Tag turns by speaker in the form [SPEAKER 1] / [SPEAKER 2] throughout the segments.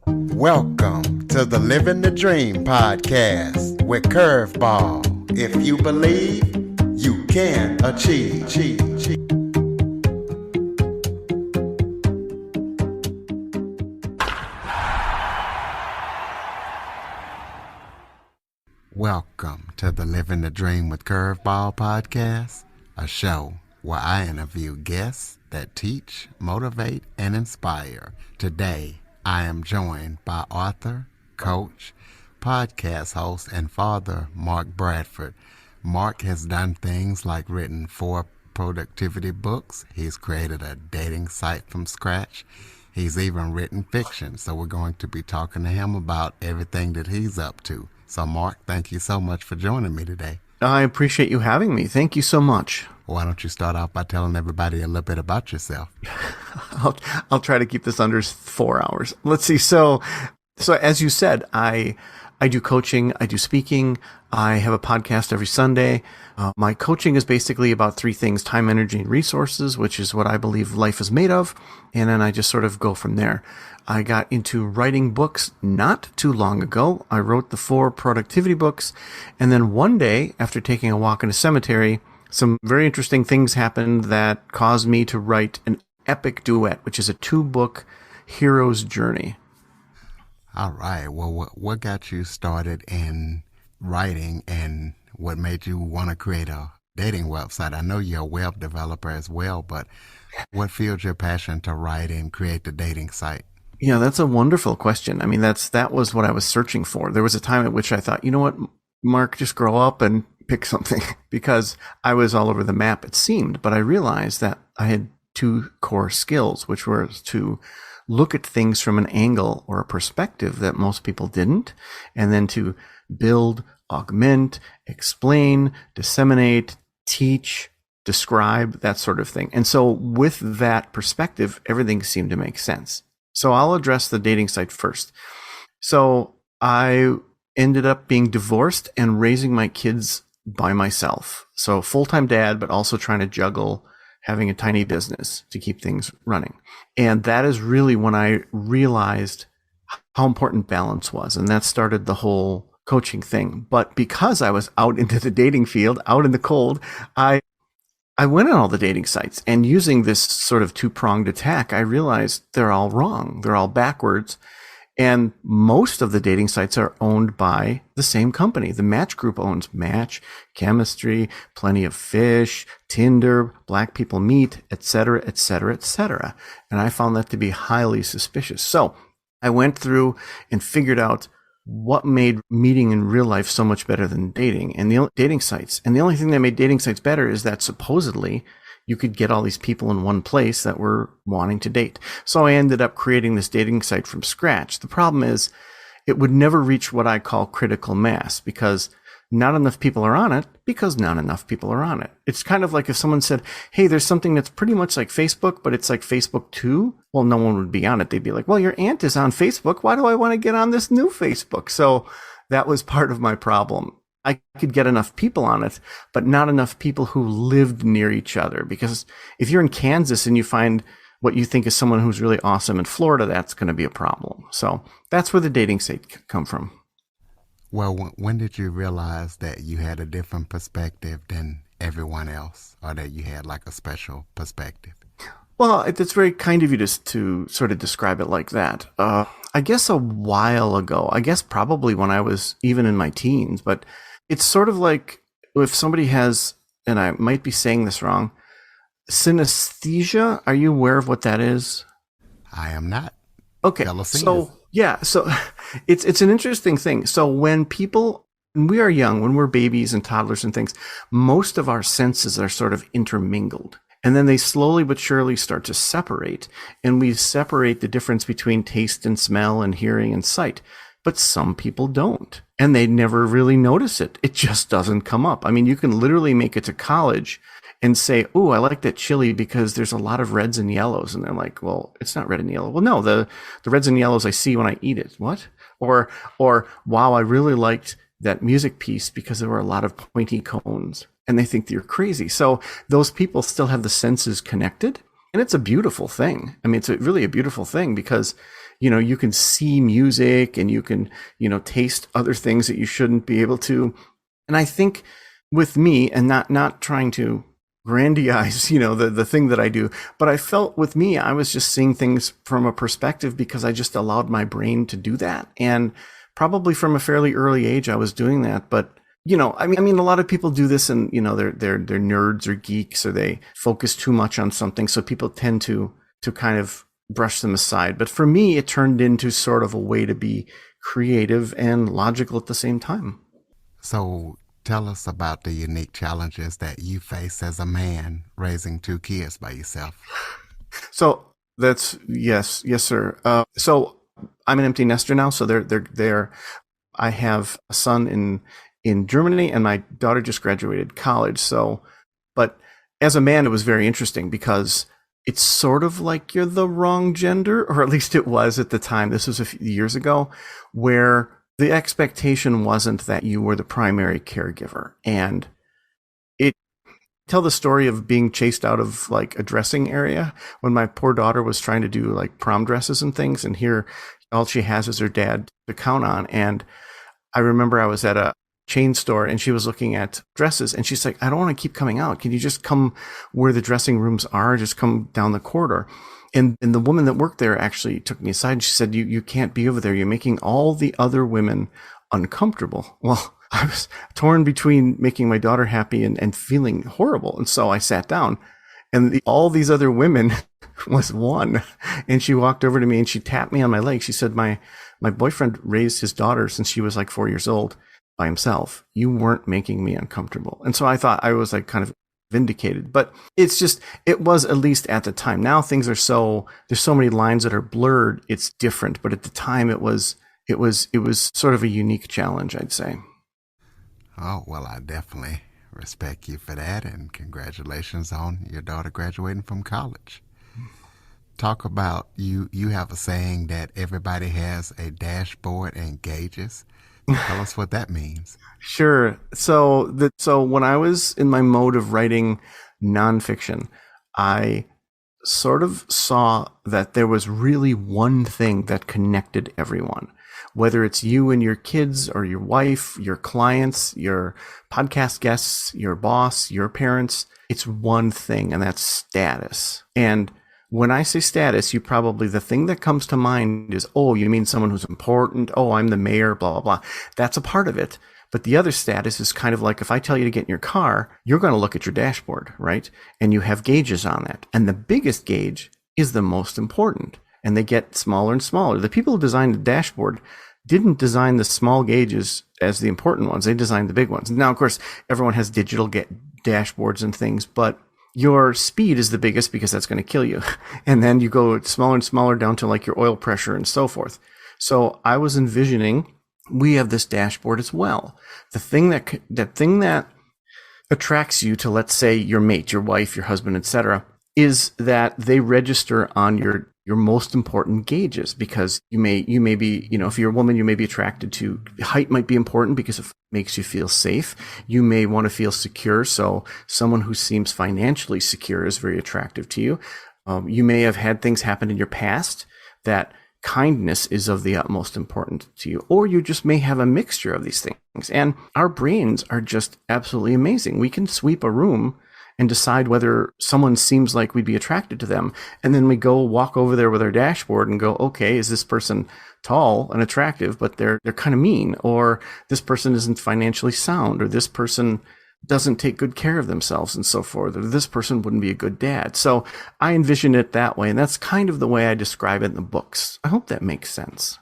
[SPEAKER 1] Welcome to the Living the Dream podcast with Curveball. If you believe, you can achieve. Welcome to the Living the Dream with Curveball podcast, a show where I interview guests that teach, motivate, and inspire. Today, I am joined by author, coach, podcast host, and father Mark Bradford. Mark has done things like written 4 productivity books. He's created a dating site from scratch. He's even written fiction. So we're going to be talking to him about everything that he's up to. So Mark, thank you so much for joining me today.
[SPEAKER 2] I appreciate you having me. Thank you so much.
[SPEAKER 1] Why don't you start off by telling everybody a little bit about yourself?
[SPEAKER 2] I'll try to keep this under 4 hours. Let's see. So as you said, I do coaching, I do speaking, I have a podcast every Sunday. My coaching is basically about 3 things: time, energy, and resources, which is what I believe life is made of. And then I just sort of go from there. I got into writing books not too long ago. I wrote the 4 productivity books. And then one day, after taking a walk in a cemetery, some very interesting things happened that caused me to write an epic duet, which is a 2-book hero's journey.
[SPEAKER 1] All right. Well, what got you started in writing and what made you want to create a dating website? I know you're a web developer as well, but what fueled your passion to write and create the dating site?
[SPEAKER 2] Yeah, that's a wonderful question. I mean, that was what I was searching for. There was a time at which I thought, you know what, Mark, just grow up and pick something, because I was all over the map, it seemed. But I realized that I had 2 core skills, which were to look at things from an angle or a perspective that most people didn't, and then to build, augment, explain, disseminate, teach, describe, that sort of thing. And so with that perspective, everything seemed to make sense. So I'll address the dating site first. So I ended up being divorced and raising my kids by myself. So full-time dad, but also trying to juggle having a tiny business to keep things running. And that is really when I realized how important balance was. And that started the whole coaching thing. But because I was out into the dating field, out in the cold, I went on all the dating sites, and using this sort of 2-pronged attack, I realized they're all wrong. They're all backwards. And most of the dating sites are owned by the same company. The Match Group owns Match, Chemistry, Plenty of Fish, Tinder, Black People Meet, etc., etc., etc. And I found that to be highly suspicious. So I went through and figured out what made meeting in real life so much better than dating and the dating sites. And the only thing that made dating sites better is that supposedly you could get all these people in one place that were wanting to date. So I ended up creating this dating site from scratch. The problem is it would never reach what I call critical mass, because not enough people are on it, because not enough people are on it. It's kind of like if someone said, hey, there's something that's pretty much like Facebook, but it's like Facebook too. Well, no one would be on it. They'd be like, well, your aunt is on Facebook. Why do I want to get on this new Facebook? So that was part of my problem. I could get enough people on it, but not enough people who lived near each other. Because if you're in Kansas and you find what you think is someone who's really awesome in Florida, that's going to be a problem. So that's where the dating site come from.
[SPEAKER 1] Well, when did you realize that you had a different perspective than everyone else, or that you had like a special perspective?
[SPEAKER 2] Well, it's very kind of you to sort of describe it like that. I guess a while ago, I guess probably when I was even in my teens, but it's sort of like if somebody has, and I might be saying this wrong, synesthesia. Are you aware of what that is?
[SPEAKER 1] I am not.
[SPEAKER 2] Okay. So it's an interesting thing. So when we are young, when we're babies and toddlers and things, most of our senses are sort of intermingled. And then they slowly but surely start to separate. And we separate the difference between taste and smell and hearing and sight. But some people don't. And they never really notice it. It just doesn't come up. I mean, you can literally make it to college and say, oh, I like that chili because there's a lot of reds and yellows. And they're like, well, it's not red and yellow. Well, no, the reds and yellows I see when I eat it. What? Or, wow, I really liked that music piece because there were a lot of pointy cones. And they think that you're crazy. So those people still have the senses connected. And it's a beautiful thing. I mean, it's really a beautiful thing because, you can see music and you can, taste other things that you shouldn't be able to. And I think with me, and not trying to grandiose, the thing that I do, but I felt with me, I was just seeing things from a perspective because I just allowed my brain to do that. And probably from a fairly early age, I was doing that. But I mean, a lot of people do this, and they're nerds or geeks, or they focus too much on something, so people tend to kind of brush them aside. But for me, it turned into sort of a way to be creative and logical at the same time.
[SPEAKER 1] So tell us about the unique challenges that you face as a man raising two kids by yourself.
[SPEAKER 2] So that's yes, sir. So I'm an empty nester now. So they're. I have a son in Germany, and my daughter just graduated college. So, but as a man, it was very interesting because it's sort of like you're the wrong gender, or at least it was at the time. This was a few years ago, where the expectation wasn't that you were the primary caregiver. And it tell the story of being chased out of like a dressing area when my poor daughter was trying to do like prom dresses and things. And here, all she has is her dad to count on. And I remember I was at a chain store and she was looking at dresses and she's like, I don't want to keep coming out. Can you just come where the dressing rooms are? Just come down the corridor. And the woman that worked there actually took me aside and she said, you can't be over there. You're making all the other women uncomfortable. Well, I was torn between making my daughter happy and feeling horrible. And so I sat down, and all these other women was one. And she walked over to me and she tapped me on my leg. She said, my boyfriend raised his daughter since she was like 4 years old by himself. You weren't making me uncomfortable. And so I thought I was like kind of vindicated, but it was, at least at the time. Now things are there's so many lines that are blurred. It's different. But at the time it was sort of a unique challenge, I'd say.
[SPEAKER 1] Oh, well, I definitely respect you for that, and congratulations on your daughter graduating from college. Talk about you have a saying that everybody has a dashboard and gauges. Tell us what that means.
[SPEAKER 2] Sure. So when I was in my mode of writing nonfiction, I sort of saw that there was really one thing that connected everyone, whether it's you and your kids or your wife, your clients, your podcast guests, your boss, your parents. It's one thing, and that's status. And when I say status, the thing that comes to mind is, oh, you mean someone who's important? Oh, I'm the mayor, blah, blah, blah. That's a part of it. But the other status is kind of like, if I tell you to get in your car, you're going to look at your dashboard, right? And you have gauges on that. And the biggest gauge is the most important. And they get smaller and smaller. The people who designed the dashboard didn't design the small gauges as the important ones. They designed the big ones. Now, of course, everyone has digital dashboards and things, but your speed is the biggest because that's going to kill you. And then you go smaller and smaller down to like your oil pressure and so forth. So I was envisioning we have this dashboard as well. The thing that attracts you to, let's say, your mate, your wife, your husband, etc., is that they register on your most important gauges, because you may be, if you're a woman, you may be attracted to height. Might be important because it makes you feel safe. You may want to feel secure. So someone who seems financially secure is very attractive to you. You may have had things happen in your past that kindness is of the utmost importance to you, or you just may have a mixture of these things. And our brains are just absolutely amazing. We can sweep a room and decide whether someone seems like we'd be attracted to them. And then we go walk over there with our dashboard and go, okay, is this person tall and attractive, but they're kind of mean, or this person isn't financially sound, or this person doesn't take good care of themselves and so forth, or this person wouldn't be a good dad. So I envision it that way. And that's kind of the way I describe it in the books. I hope that makes sense.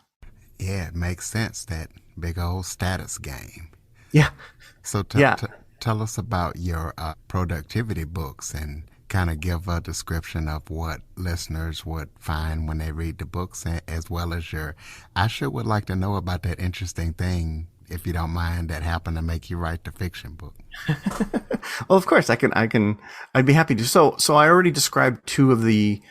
[SPEAKER 1] Yeah, it makes sense, that big old status game.
[SPEAKER 2] Yeah.
[SPEAKER 1] So tell us about your productivity books, and kind of give a description of what listeners would find when they read the books, as well as I sure would like to know about that interesting thing, if you don't mind, that happened to make you write the fiction book.
[SPEAKER 2] Well, of course, I'd be happy to. So I already described two of the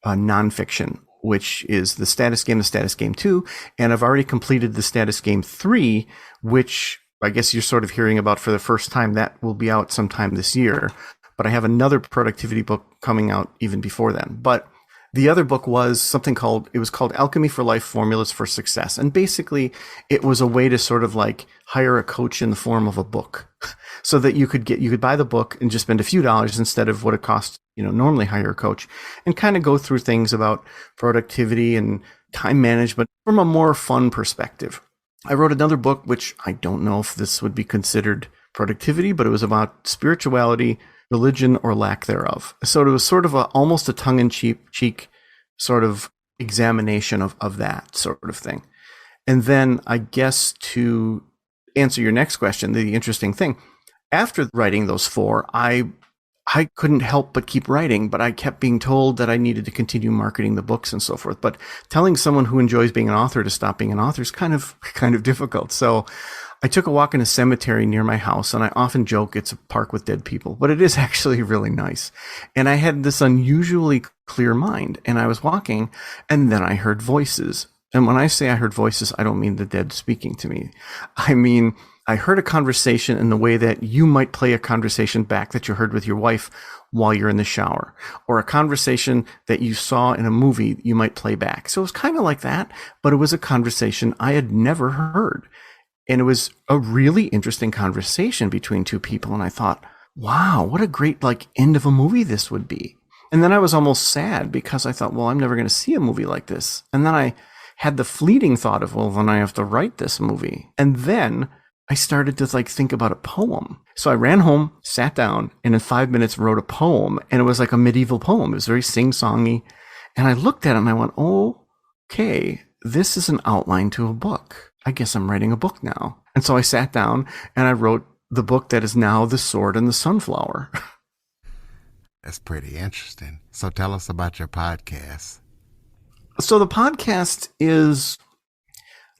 [SPEAKER 2] nonfiction, which is the Status Game 2, and I've already completed the Status Game 3, which I guess you're sort of hearing about for the first time. That will be out sometime this year. But I have another productivity book coming out even before then. But The other book was it was called Alchemy for Life Formulas for Success. And basically it was a way to sort of like hire a coach in the form of a book so that you could buy the book and just spend a few dollars instead of what it costs, normally hire a coach, and kind of go through things about productivity and time management from a more fun perspective. I wrote another book, which I don't know if this would be considered productivity, but it was about spirituality, religion, or lack thereof. So it was sort of almost a tongue-in-cheek sort of examination of that sort of thing. And then I guess to answer your next question, the interesting thing, after writing those 4, I couldn't help but keep writing, but I kept being told that I needed to continue marketing the books and so forth. But telling someone who enjoys being an author to stop being an author is kind of difficult. So I took a walk in a cemetery near my house, and I often joke it's a park with dead people, but it is actually really nice. And I had this unusually clear mind, and I was walking, and then I heard voices. And when I say I heard voices, I don't mean the dead speaking to me. I mean, I heard a conversation in the way that you might play a conversation back that you heard with your wife while you're in the shower, or a conversation that you saw in a movie you might play back. So it was kind of like that, but it was a conversation I had never heard. And it was a really interesting conversation between 2 people. And I thought, wow, what a great end of a movie this would be. And then I was almost sad because I thought, well, I'm never going to see a movie like this. And then I had the fleeting thought of, well, then I have to write this movie. And then I started to think about a poem. So I ran home, sat down, and in 5 minutes wrote a poem. And it was like a medieval poem. It was very sing-songy. And I looked at it and I went, oh, okay, this is an outline to a book. I guess I'm writing a book now. And so I sat down and I wrote the book that is now The Sword and the Sunflower.
[SPEAKER 1] That's pretty interesting. So tell us about your podcast.
[SPEAKER 2] So the podcast is,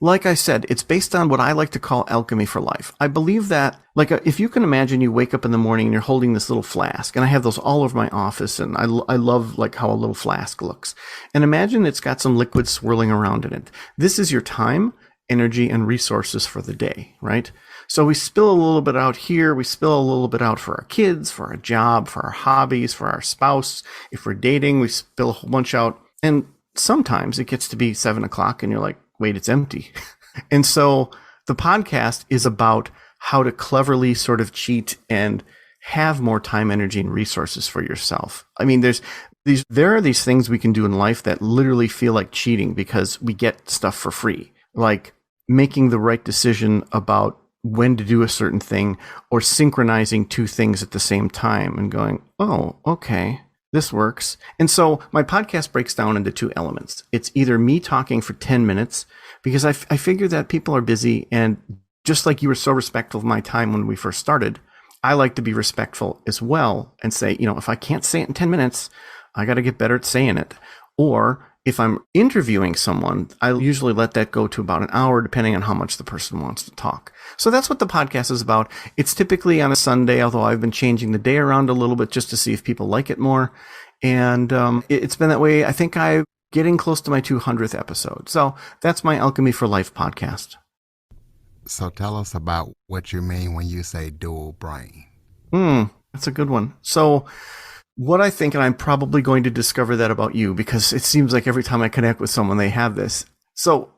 [SPEAKER 2] like I said, it's based on what I like to call alchemy for life. I believe that, if you can imagine, you wake up in the morning and you're holding this little flask, and I have those all over my office, and I love how a little flask looks. And imagine it's got some liquid swirling around in it. This is your time, energy, and resources for the day, right? So we spill a little bit out here. We spill a little bit out for our kids, for our job, for our hobbies, for our spouse. If we're dating, we spill a whole bunch out. And sometimes it gets to be 7:00 and you're like, wait, it's empty. And so the podcast is about how to cleverly sort of cheat and have more time, energy, and resources for yourself. I mean, there are these things we can do in life that literally feel like cheating because we get stuff for free, like making the right decision about when to do a certain thing, or synchronizing 2 things at the same time and going, oh, okay, this works. And so my podcast breaks down into 2 elements. It's either me talking for 10 minutes, because I figure that people are busy, and just like you were so respectful of my time when we first started, I like to be respectful as well and say, if I can't say it in 10 minutes, I got to get better at saying it. Or if I'm interviewing someone, I usually let that go to about an hour, depending on how much the person wants to talk. So that's what the podcast is about. It's typically on a Sunday, although I've been changing the day around a little bit just to see if people like it more. And it's been that way. I think I'm getting close to my 200th episode. So that's my Alchemy for Life podcast.
[SPEAKER 1] So tell us about what you mean when you say dual brain.
[SPEAKER 2] That's a good one. So what I think, and I'm probably going to discover that about you, because it seems like every time I connect with someone, they have this. So,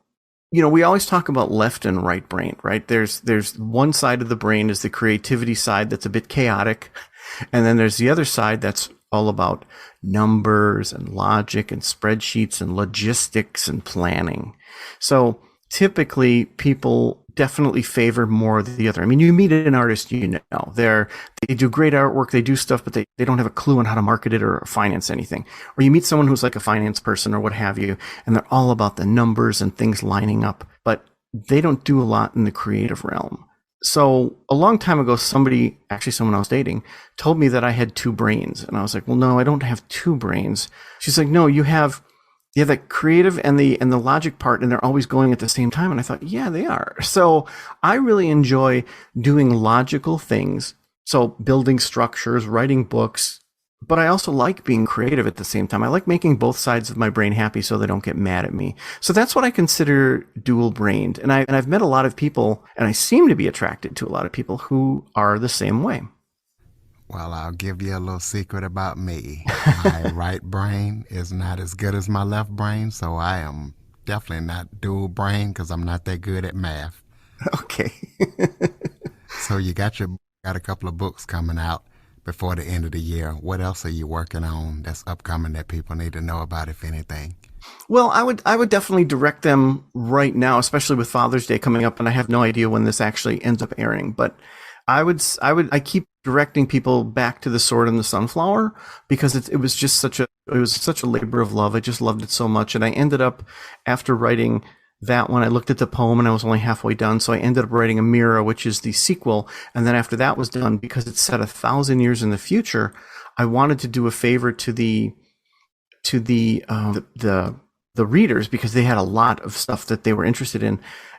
[SPEAKER 2] we always talk about left and right brain, right? There's one side of the brain is the creativity side that's a bit chaotic. And then there's the other side that's all about numbers and logic and spreadsheets and logistics and planning. So typically people definitely favor more of the other. I mean, you meet an artist, they do great artwork, they do stuff, but they don't have a clue on how to market it or finance anything. Or you meet someone who's like a finance person or what have you, and they're all about the numbers and things lining up, but they don't do a lot in the creative realm. So a long time ago, someone I was dating, told me that I had 2 brains. And I was like, well, no, I don't have 2 brains. She's like, no, you have that creative and the logic part, and they're always going at the same time. And I thought, yeah, they are. So I really enjoy doing logical things. So building structures, writing books, but I also like being creative at the same time. I like making both sides of my brain happy so they don't get mad at me. So that's what I consider dual brained. And I've met a lot of people, and I seem to be attracted to a lot of people who are the same way.
[SPEAKER 1] Well, I'll give you a little secret about me. My right brain is not as good as my left brain, so I am definitely not dual brain because I'm not that good at math.
[SPEAKER 2] Okay.
[SPEAKER 1] So you got a couple of books coming out before the end of the year. What else are you working on that's upcoming that people need to know about, if anything?
[SPEAKER 2] Well, I would definitely direct them right now, especially with Father's Day coming up, and I have no idea when this actually ends up airing. But I keep directing people back to The Sword and the Sunflower because it was such a labor of love. I just loved it so much, and I ended up after writing that one, I looked at the poem and I was only halfway done, so I ended up writing a Mirror, which is the sequel. And then after that was done, because it's set 1,000 years in the future, I wanted to do a favor to the readers because they had a lot of stuff that they were interested in,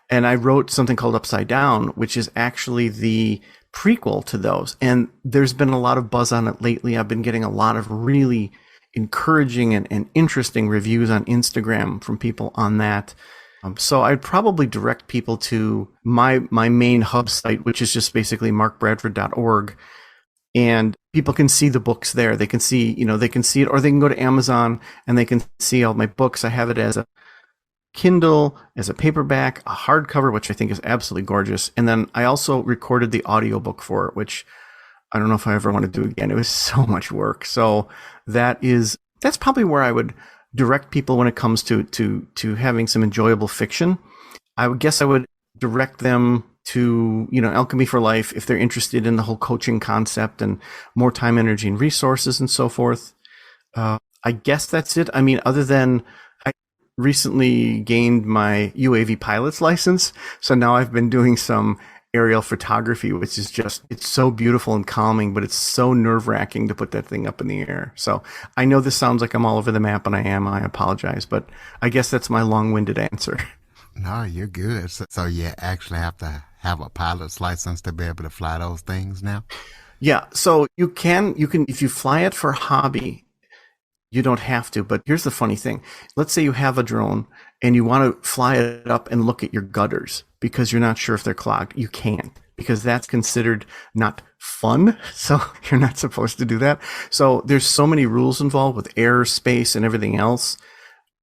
[SPEAKER 2] and I wrote something called Upside Down, which is actually the prequel to those. And there's been a lot of buzz on it lately. I've been getting a lot of really encouraging and interesting reviews on Instagram from people on that. So I'd probably direct people to my main hub site, which is just basically markbradford.org. And people can see the books there. They can see it, or they can go to Amazon and they can see all my books. I have it as a Kindle, as a paperback, a hardcover, which I think is absolutely gorgeous. And then I also recorded the audiobook for it, which I don't know if I ever want to do again. It was so much work. So that's probably where I would direct people when it comes to having some enjoyable fiction. I would guess I would direct them to, Alchemy for Life if they're interested in the whole coaching concept and more time, energy, and resources and so forth. I guess that's it. I mean, other than I recently gained my UAV pilot's license, so now I've been doing some aerial photography, which is it's so beautiful and calming, but it's so nerve-wracking to put that thing up in the air. So I know this sounds like I'm all over the map, and I apologize, but I guess that's my long-winded answer.
[SPEAKER 1] No, you're good. So you actually have to have a pilot's license to be able to fly those things now?
[SPEAKER 2] Yeah, so you can if you fly it for hobby, you don't have to. But here's the funny thing. Let's say you have a drone and you want to fly it up and look at your gutters because you're not sure if they're clogged. You can't, because that's considered not fun. So you're not supposed to do that. So there's so many rules involved with airspace and everything else.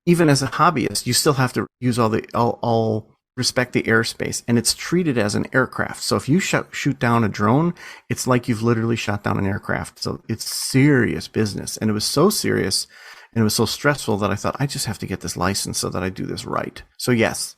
[SPEAKER 2] Even as a hobbyist, you still have to use all respect the airspace, and it's treated as an aircraft. So if you shoot down a drone, it's like you've literally shot down an aircraft. So it's serious business. And it was so serious and it was so stressful that I thought, I just have to get this license so that I do this right. So yes.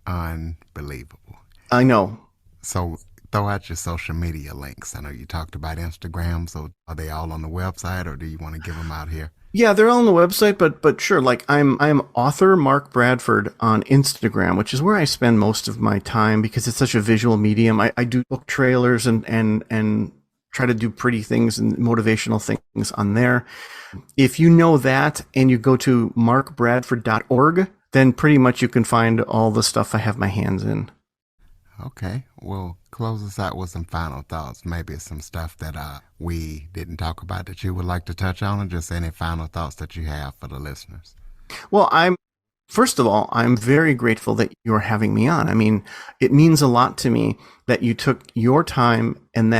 [SPEAKER 1] Unbelievable.
[SPEAKER 2] I know.
[SPEAKER 1] So throw out your social media links. I know you talked about Instagram, so are they all on the website, or do you want to give them out here?
[SPEAKER 2] Yeah, they're all on the website, but sure. Like I'm author Mark Bradford on Instagram, which is where I spend most of my time because it's such a visual medium. I do book trailers and try to do pretty things and motivational things on there. If you know that and you go to markbradford.org, then pretty much you can find all the stuff I have my hands in.
[SPEAKER 1] Okay, well, close us out with some final thoughts. Maybe some stuff that we didn't talk about that you would like to touch on, or just any final thoughts that you have for the listeners.
[SPEAKER 2] Well, first of all, I'm very grateful that you're having me on. I mean, it means a lot to me that you took your time and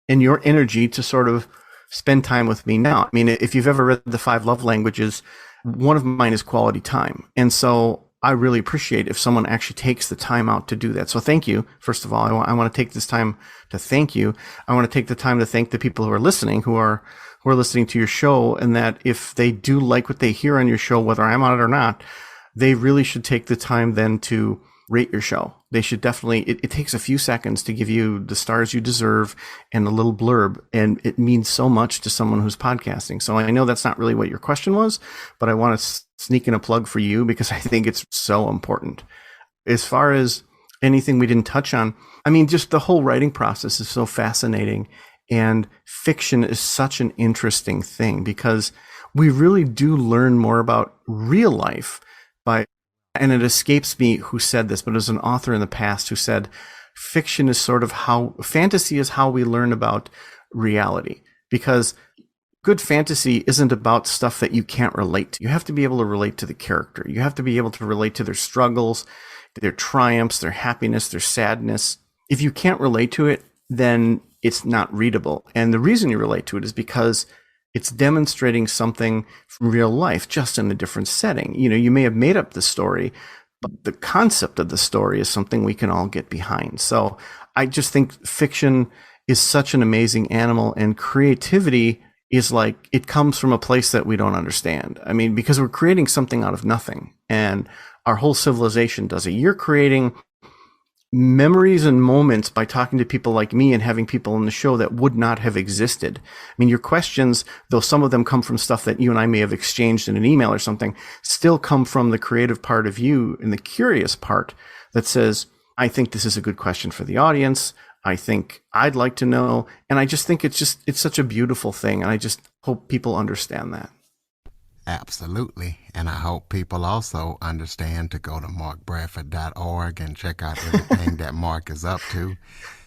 [SPEAKER 2] your energy to sort of spend time with me now. I mean, if you've ever read The 5 Love Languages, one of mine is quality time. And so I really appreciate if someone actually takes the time out to do that. So thank you. First of all, I want to take this time to thank you. I want to take the time to thank the people who are listening, who are listening to your show, and that if they do like what they hear on your show, whether I'm on it or not, they really should take the time then to rate your show. They should definitely, it takes a few seconds to give you the stars you deserve and a little blurb. And it means so much to someone who's podcasting. So I know that's not really what your question was, but I want to sneak in a plug for you because I think it's so important. As far as anything we didn't touch on, I mean, just the whole writing process is so fascinating. And fiction is such an interesting thing because we really do learn more about real life and it escapes me who said this, but it was an author in the past who said, fiction is sort of fantasy is how we learn about reality, because good fantasy isn't about stuff that you can't relate to. You have to be able to relate to the character. You have to be able to relate to their struggles, their triumphs, their happiness, their sadness. If you can't relate to it, then it's not readable. And the reason you relate to it is because it's demonstrating something from real life, just in a different setting. You may have made up the story, but the concept of the story is something we can all get behind. So I just think fiction is such an amazing animal, and creativity is like, it comes from a place that we don't understand. I mean, because we're creating something out of nothing, and our whole civilization does it. You're creating memories and moments by talking to people like me and having people on the show that would not have existed. I mean, your questions, though some of them come from stuff that you and I may have exchanged in an email or something, still come from the creative part of you and the curious part that says, I think this is a good question for the audience. I think I'd like to know. And I just think it's such a beautiful thing. And I just hope people understand that.
[SPEAKER 1] Absolutely. And I hope people also understand to go to markbradford.org and check out everything that Mark is up to.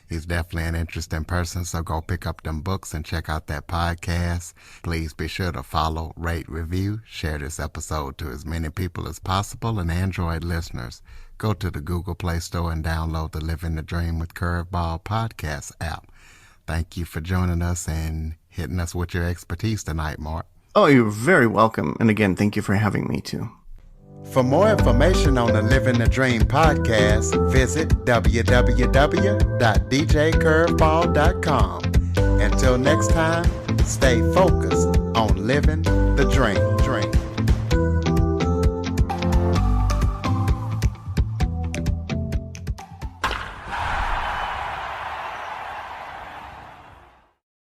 [SPEAKER 1] He's definitely an interesting person, so go pick up them books and check out that podcast. Please be sure to follow, rate, review, share this episode to as many people as possible. And Android listeners, go to the Google Play Store and download the Living the Dream with Curveball podcast app. Thank you for joining us and hitting us with your expertise tonight, Mark.
[SPEAKER 2] Oh, you're very welcome. And again, thank you for having me too.
[SPEAKER 1] For more information on the Living the Dream podcast, visit www.djcurveball.com. Until next time, stay focused on living the dream.